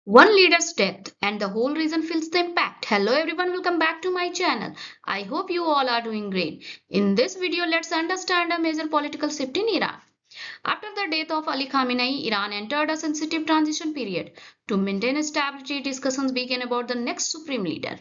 One leader's death and the whole region feels the impact. Hello everyone, welcome back to my channel. I hope you all are doing great. In this video, let's understand a major political shift in Iran. After the death of Ali Khamenei, Iran entered a sensitive transition period. To maintain stability, discussions began about the next supreme leader.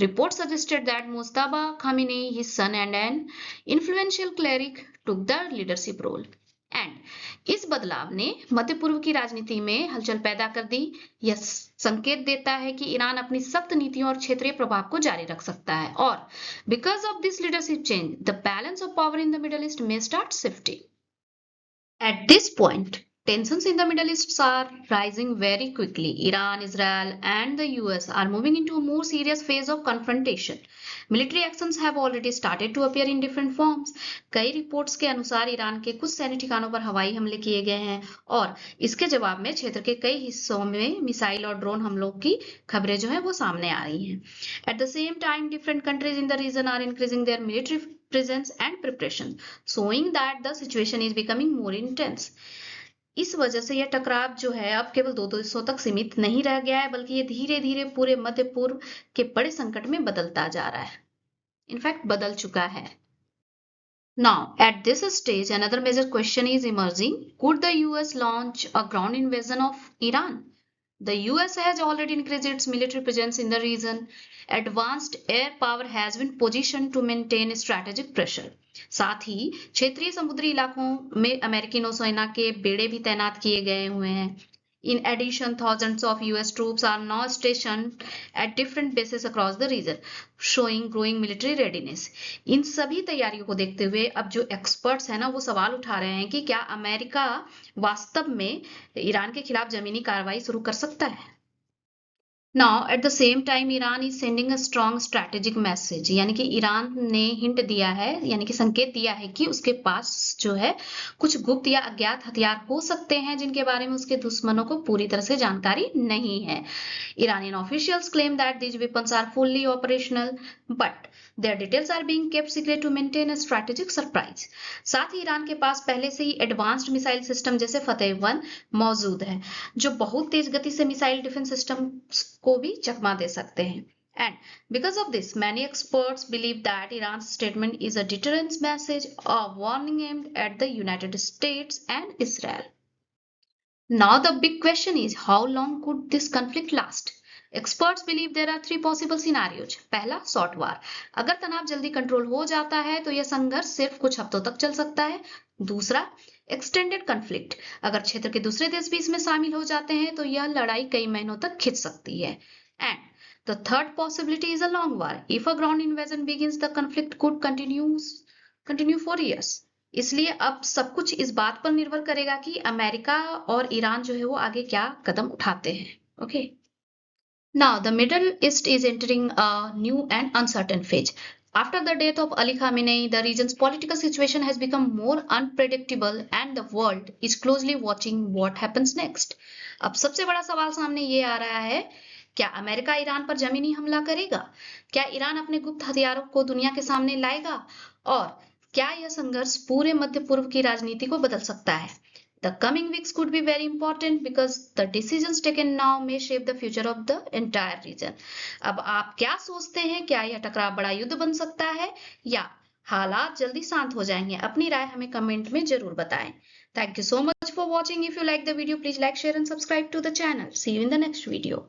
Reports suggested that Mustafa Khamenei, his son and an influential cleric, took the leadership role. And इस बदलाव ने मध्य पूर्व की राजनीति में हलचल पैदा कर दी। यह संकेत देता है कि ईरान अपनी सख्त नीतियों और क्षेत्रीय प्रभाव को जारी रख सकता है और because of this leadership change the balance of power in the middle east may start shifting. At this point, tensions in the Middle East are rising very quickly. Iran, Israel, and the US are moving into a more serious phase of confrontation. Military actions have already started to appear in different forms. कई reports के अनुसार Iran के कुछ सैन्य ठिकानों पर हवाई हमले किए गए हैं और इसके जवाब में क्षेत्र के कई हिस्सों में मिसाइल और ड्रोन हमलों की खबरें जो है वो सामने आ रही हैं। At the same time, different countries in the region are increasing their military presence and preparation, showing that the situation is becoming more intense. इस वजह से यह टकराव जो है अब केवल दो देशों तक सीमित नहीं रह गया है, बल्कि ये धीरे धीरे पूरे मध्य पूर्व के बड़े संकट में बदलता जा रहा है। इनफैक्ट बदल चुका है। Now, at this stage, another major question is emerging. Could the US launch a ground invasion of Iran? The US has already increased its military presence in the region. Advanced air power has been positioned to maintain strategic pressure. साथ ही क्षेत्रीय समुद्री इलाकों में अमेरिकी नौसेना के बेड़े भी तैनात किए गए हुए हैं। In addition, thousands of US troops are now stationed at different bases across the region, showing growing military readiness. इन सभी तैयारियों को देखते हुए अब जो एक्सपर्ट्स हैं ना वो सवाल उठा रहे हैं कि क्या अमेरिका वास्तव में ईरान के खिलाफ जमीनी कार्रवाई शुरू कर सकता है। Now, at the same time, Iran is sending a strong strategic message. यानी कि ईरान ने हिंट दिया है, यानी कि संकेत दिया है कि उसके पास जो है कुछ गुप्त या अज्ञात हथियार हो सकते हैं जिनके बारे में उसके दुश्मनों को पूरी तरह से जानकारी नहीं है। Iranian officials claim that these weapons are fully operational, but their details are being kept secret to maintain a strategic surprise. साथ ही ईरान के पास पहले से ही एडवांस्ड मिसाइल सिस्टम जैसे फतेह-1 मौजूद है, जो बहुत तेज गति से मिसाइल डिफेंस सिस्टम को भी चकमा दे सकते हैं। And because of this, many experts believe that Iran's statement is a deterrence message, a warning aimed at the United States and Israel. Now the big question is, how long could this conflict last? Experts believe there are three possible scenarios. पहला, short वार। अगर तनाव जल्दी control हो जाता है तो यह संघर्ष सिर्फ कुछ हफ्तों तक चल सकता है। दूसरा, एक्सटेंडेड कन्फ्लिक्ट। अगर क्षेत्र के दूसरे देश भी इसमें शामिल हो जाते हैं तो यह लड़ाई कई महीनों तक खिंच सकती है। And the third possibility is a long war. If a ground invasion begins, the conflict could continue for years. इसलिए अब सब कुछ इस बात पर निर्भर करेगा कि अमेरिका और ईरान जो है वो आगे क्या कदम उठाते हैं। Okay. Now the Middle East is entering a new and uncertain phase. After the death of Ali Khamenei, the region's political situation has become more unpredictable and the world is closely watching what happens next. अब सबसे बड़ा सवाल सामने ये आ रहा है, क्या America Iran पर जमीनी हमला करेगा? क्या ईरान अपने गुप्त हथियारों को दुनिया के सामने लाएगा? और क्या यह संघर्ष पूरे मध्य पूर्व की राजनीति को बदल सकता है? The coming weeks could be very important because the decisions taken now may shape the future of the entire region. अब आप क्या सोचते हैं? क्या यह टकराव बड़ा युद्ध बन सकता है या हालात जल्दी शांत हो जाएंगे? अपनी राय हमें कमेंट में जरूर बताएं। Thank you so much for watching. If you like the video, please like, share and subscribe to the channel. See you in the next video.